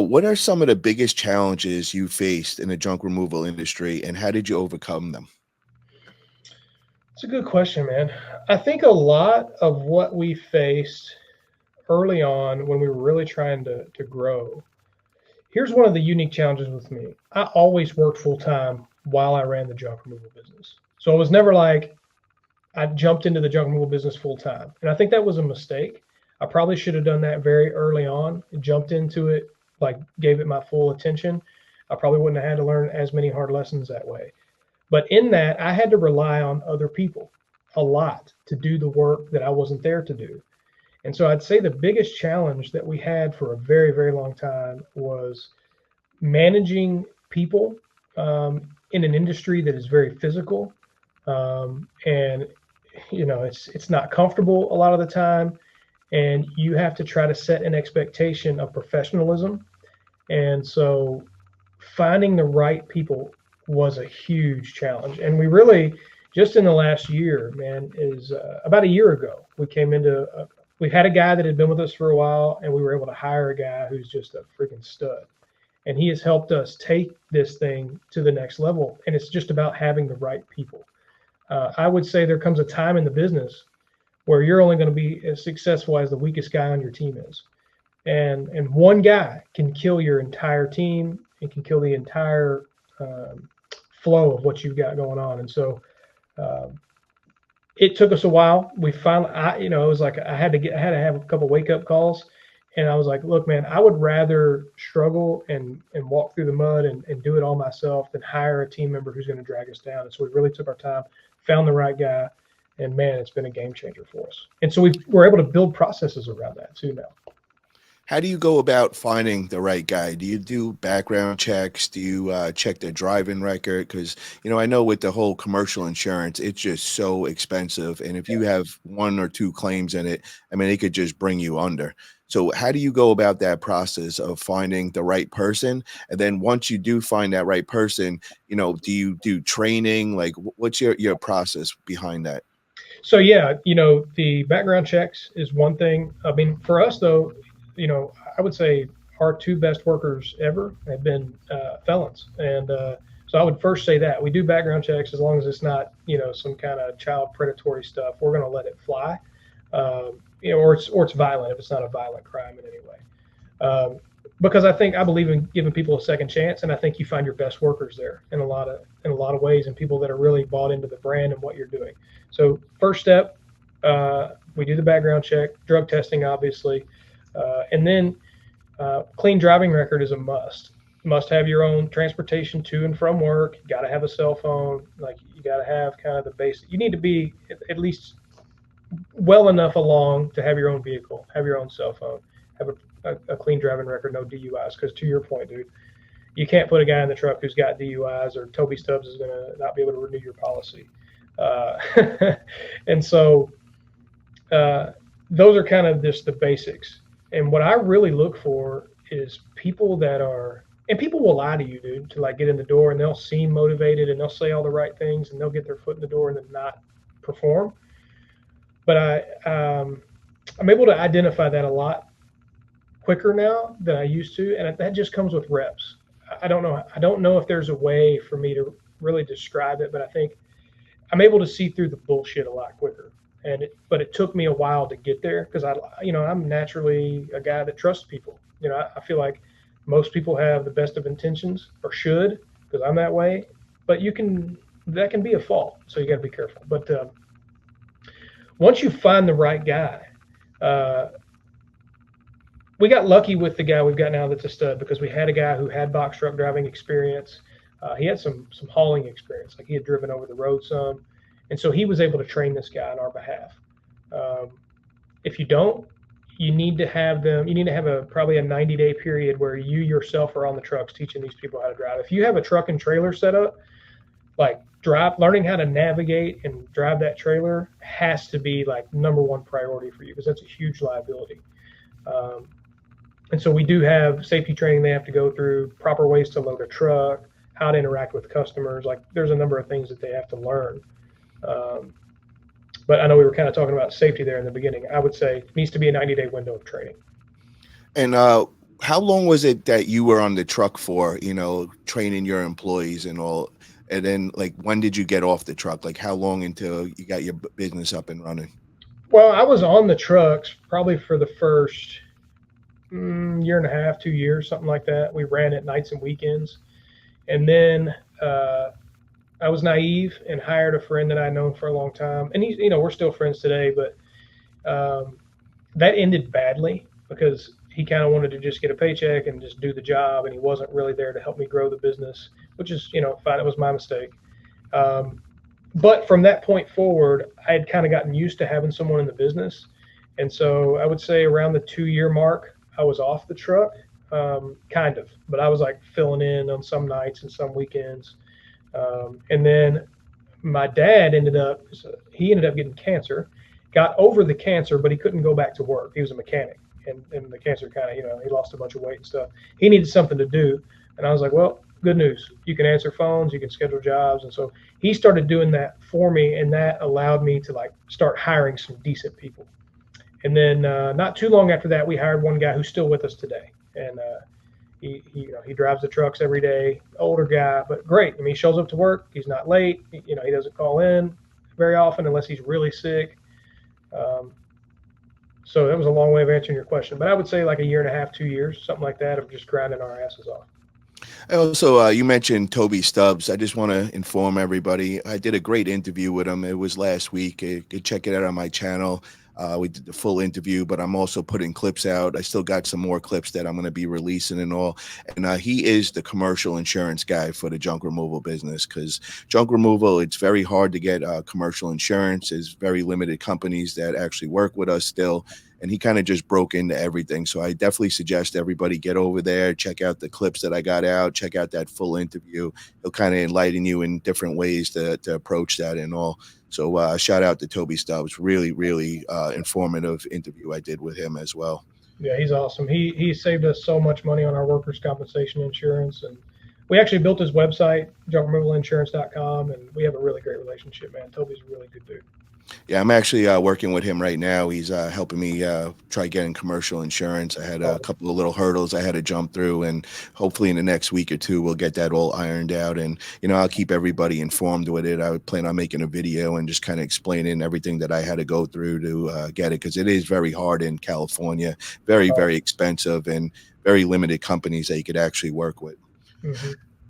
What are some of the biggest challenges you faced in the junk removal industry, and how did you overcome them? It's a good question, man. I think a lot of what we faced early on when we were really trying to grow. Here's one of the unique challenges with me. I always worked full time while I ran the junk removal business. So it was never like I jumped into the junk removal business full time. And I think that was a mistake. I probably should have done that very early on, jumped into it, like gave it my full attention. I probably wouldn't have had to learn as many hard lessons that way. But in that, I had to rely on other people a lot to do the work that I wasn't there to do. And so I'd say the biggest challenge that we had for a very, very long time was managing people in an industry that is very physical. And it's not comfortable a lot of the time, and you have to try to set an expectation of professionalism. And so finding the right people was a huge challenge. And we really, just in the last year, man, is about a year ago, we had a guy that had been with us for a while, and we were able to hire a guy who's just a freaking stud. And he has helped us take this thing to the next level. And it's just about having the right people. I would say there comes a time in the business where you're only going to be as successful as the weakest guy on your team is. And one guy can kill your entire team. It can kill the entire um, flow of what you've got going on. And so uh, it took us a while. We finally, it was like I had to have a couple wake up calls, and I was like, look, man, I would rather struggle and walk through the mud and do it all myself than hire a team member who's going to drag us down. And so we really took our time, found the right guy, and man, it's been a game changer for us. And so we're able to build processes around that too now. How do you go about finding the right guy? Do you do background checks? Do you check their driving record? Because, I know with the whole commercial insurance, it's just so expensive. And if you have one or two claims in it, I mean, it could just bring you under. So, how do you go about that process of finding the right person? And then once you do find that right person, do you do training? Like, what's your process behind that? So yeah, the background checks is one thing. I mean, for us though, I would say our two best workers ever have been felons, and so I would first say that we do background checks as long as it's not some kind of child predatory stuff. We're going to let it fly, or it's violent if it's not a violent crime in any way. Because I believe in giving people a second chance, and I think you find your best workers there in a lot of ways, and people that are really bought into the brand and what you're doing. So first step, we do the background check, drug testing, obviously, and then clean driving record is a must. You must have your own transportation to and from work. You got to have a cell phone. Like you got to have kind of the basic. You need to be at least well enough along to have your own vehicle, have your own cell phone, have a clean driving record, no DUIs. Because to your point, dude, you can't put a guy in the truck who's got DUIs, or Toby Stubbs is going to not be able to renew your policy. Uh, and so uh, those are kind of just the basics. And what I really look for is people that are, and people will lie to you, dude, to like get in the door, and they'll seem motivated and they'll say all the right things and they'll get their foot in the door and then not perform. But I'm able to identify that a lot quicker now than I used to, and that just comes with reps. I don't know. I don't know if there's a way for me to really describe it, but I think I'm able to see through the bullshit a lot quicker. But it took me a while to get there because I'm naturally a guy that trusts people. I feel like most people have the best of intentions, or should, because I'm that way. But that can be a fault, so you got to be careful. But once you find the right guy, uh, we got lucky with the guy we've got now that's a stud, because we had a guy who had box truck driving experience. He had some hauling experience, like he had driven over the road some, and so he was able to train this guy on our behalf. Um, if you don't, you need to have them. You need to have probably a 90-day period where you yourself are on the trucks teaching these people how to drive. If you have a truck and trailer set up, like learning how to navigate and drive that trailer has to be like number one priority for you, because that's a huge liability. Um, and so we do have safety training they have to go through, proper ways to load a truck, how to interact with customers. Like there's a number of things that they have to learn. Um, but I know we were kind of talking about safety there in the beginning. I would say it needs to be a 90-day window of training. And How long was it that you were on the truck for, training your employees and all? And then, like, when did you get off the truck? Like, how long until you got your business up and running? Well, I was on the trucks probably for the first year and a half, 2 years, something like that. We ran at nights and weekends. And then I was naive and hired a friend that I'd known for a long time. And we're still friends today, but um, that ended badly because he kind of wanted to just get a paycheck and just do the job. And he wasn't really there to help me grow the business, which is, fine. It was my mistake. Um, but from that point forward, I had kind of gotten used to having someone in the business. And so I would say around the 2 year mark, I was off the truck, kind of, but I was like filling in on some nights and some weekends. And then my dad he ended up getting cancer, got over the cancer, but he couldn't go back to work. He was a mechanic, and the cancer kind of, he lost a bunch of weight and stuff. He needed something to do. And I was like, well, good news. You can answer phones, you can schedule jobs. And so he started doing that for me. And that allowed me to like start hiring some decent people. And then not too long after that, we hired one guy who's still with us today. And he drives the trucks every day. Older guy, but great. I mean, he shows up to work. He's not late. He doesn't call in very often unless he's really sick. Um, so that was a long way of answering your question, but I would say like a year and a half, 2 years, something like that, of just grinding our asses off. Also, you mentioned Toby Stubbs. I just want to inform everybody. I did a great interview with him. It was last week. You could check it out on my channel. We did the full interview, but I'm also putting clips out. I still got some more clips that I'm going to be releasing and all. And he is the commercial insurance guy for the junk removal business, because junk removal, it's very hard to get commercial insurance. There's very limited companies that actually work with us still. And he kind of just broke into everything. So I definitely suggest everybody get over there, check out the clips that I got out, check out that full interview. It'll kind of enlighten you in different ways to approach that and all. So shout out to Toby Stubbs. Really, really informative interview I did with him as well. Yeah, he's awesome. He saved us so much money on our workers' compensation insurance, and we actually built his website, junkremovalinsurance.com, and we have a really great relationship, man. Toby's a really good dude. Yeah, I'm actually working with him right now. He's helping me try getting commercial insurance. I had a Awesome. couple of little hurdles I had to jump through, and hopefully in the next week or two, we'll get that all ironed out. And, I'll keep everybody informed with it. I would plan on making a video and just kind of explaining everything that I had to go through to get it, because it is very hard in California, very, Oh, very expensive, and very limited companies that you could actually work with. mm-hmm.